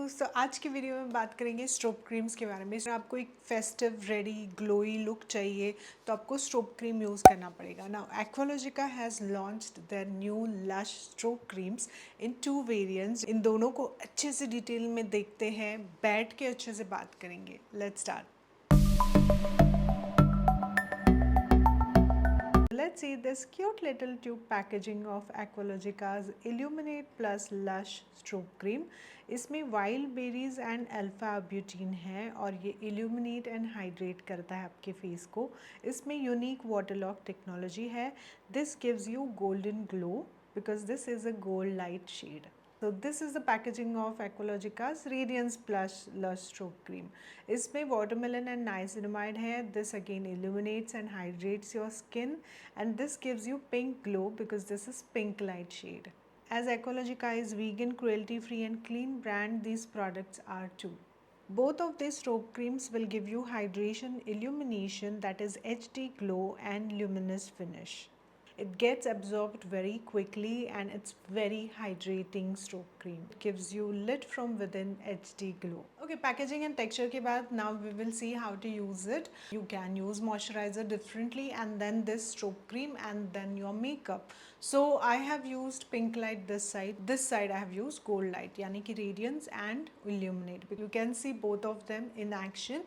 दोस्तों, आज की वीडियो में बात करेंगे स्ट्रोब क्रीम्स के बारे में। आपको एक फेस्टिव रेडी ग्लोई लुक चाहिए तो आपको स्ट्रोब क्रीम यूज़ करना पड़ेगा। Now Aqualogica has launched their new lush strobe creams in 2 variants. इन दोनों को अच्छे से डिटेल में देखते हैं, बैठ के अच्छे से बात करेंगे। Let's start. Let's see this cute little tube packaging of Aqualogica's Illuminate Plus Lush Strobe Cream. इसमें wild berries and alpha butene है और ये इल्यूमिनेट एंड हाइड्रेट करता है आपके फेस को। इसमें यूनिक वाटर लॉक टेक्नोलॉजी है। This gives you golden glow because this is a gold light shade. So this is the packaging of Aqualogica's Radiance Plush Lush Strobe Cream. इसमें watermelon and niacinamide है. This again illuminates and hydrates your skin, and this gives you pink glow because this is pink light shade. As Aqualogica is vegan, cruelty free and clean brand, these products are too. Both of these strobe creams will give you hydration, illumination, that is HD glow and luminous finish. It gets absorbed very quickly and it's very hydrating strobe cream. It gives you lit from within HD glow. Okay, packaging and texture के बाद now we will see how to use it. You can use moisturizer differently and then this strobe cream and then your makeup. So I have used pink light this side. This side I have used gold light, यानी कि radiance and illuminate. You can see both of them in action,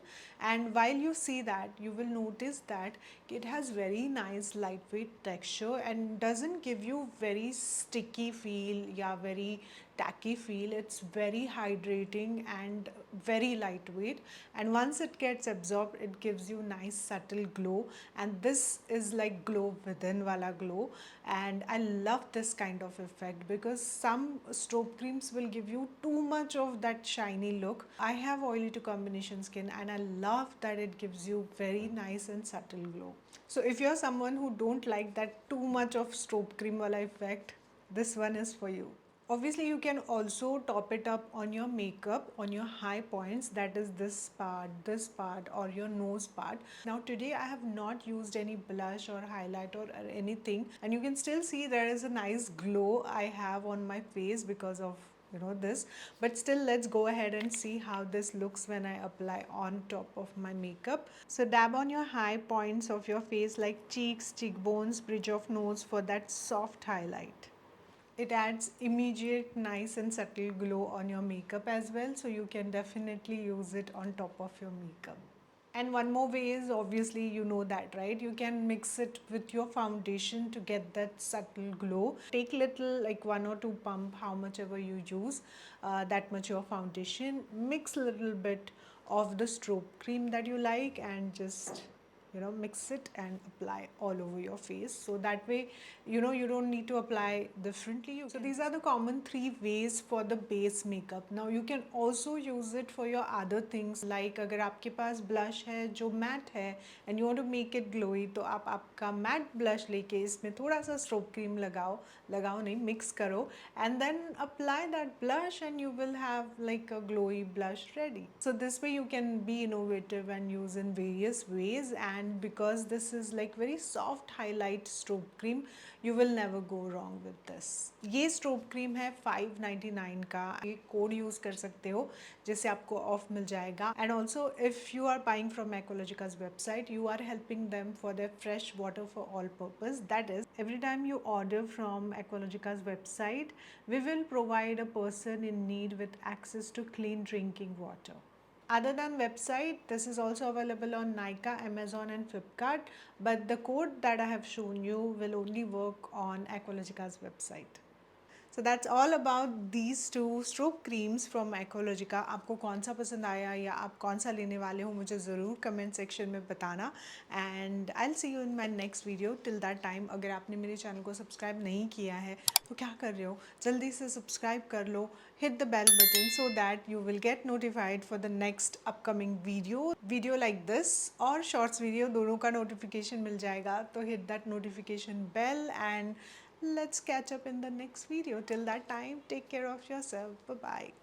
and while you see that, you will notice that it has very nice lightweight texture and doesn't give you very sticky feel या very tacky feel. It's very hydrating and very lightweight, and once it gets absorbed it gives you nice subtle glow, and this is like glow within wala glow, and I love this kind of effect because some strobe creams will give you too much of that shiny look. I have oily to combination skin and I love that it gives you very nice and subtle glow. So if you're someone who don't like that too much of strobe cream wala effect, this one is for you. Obviously you can also top it up on your makeup, on your high points, that is this part or your nose part. Now today I have not used any blush or highlight or anything, and you can still see there is a nice glow I have on my face because of this, but still let's go ahead and see how this looks when I apply on top of my makeup. So dab on your high points of your face like cheeks, cheekbones, bridge of nose for that soft highlight. It adds immediate nice and subtle glow on your makeup as well, so you can definitely use it on top of your makeup. And one more way is, obviously you know that, right? You can mix it with your foundation to get that subtle glow. Take little, like 1 or 2 pump, how much ever you use, that much your foundation. Mix a little bit of the strobe cream that you like and just mix it and apply all over your face, so that way you don't need to apply differently. So these are the common 3 ways for the base makeup. Now you can also use it for your other things, like अगर आपके पास blush है जो matte है and you want to make it glowy, तो आप आपका matte blush लेके इसमें थोड़ा सा strobe cream लगाओ नहीं, mix करो, and then apply that blush and you will have like a glowy blush ready. So this way you can be innovative and use in various ways, and because this is like very soft highlight strobe cream, you will never go wrong with this. ये strobe cream है 599 का. ये code use कर सकते हो जिससे आपको of मिल जाएगा. And also if you are buying from Aqualogica's website, you are helping them for their fresh water for all purpose. That is, every time you order from Aqualogica's website, we will provide a person in need with access to clean drinking water. Other than website, this is also available on Nykaa, Amazon and Flipkart, but the code that I have shown you will only work on Aqualogica's website. So that's all about these 2 strobe creams from Aqualogica. आपको कौन सा पसंद आया या आप कौन सा लेने वाले हो मुझे ज़रूर कमेंट सेक्शन में बताना, and I'll see you in my next video. Till that time, अगर आपने मेरे चैनल को सब्सक्राइब नहीं किया है तो क्या कर रहे हो, जल्दी से सब्सक्राइब कर लो, hit the bell button so that you will get notified for the next upcoming video like this और shorts video, दोनों का notification मिल जाएगा. तो hit that notification bell and let's catch up in the next video. Till that time, take care of yourself. Bye bye.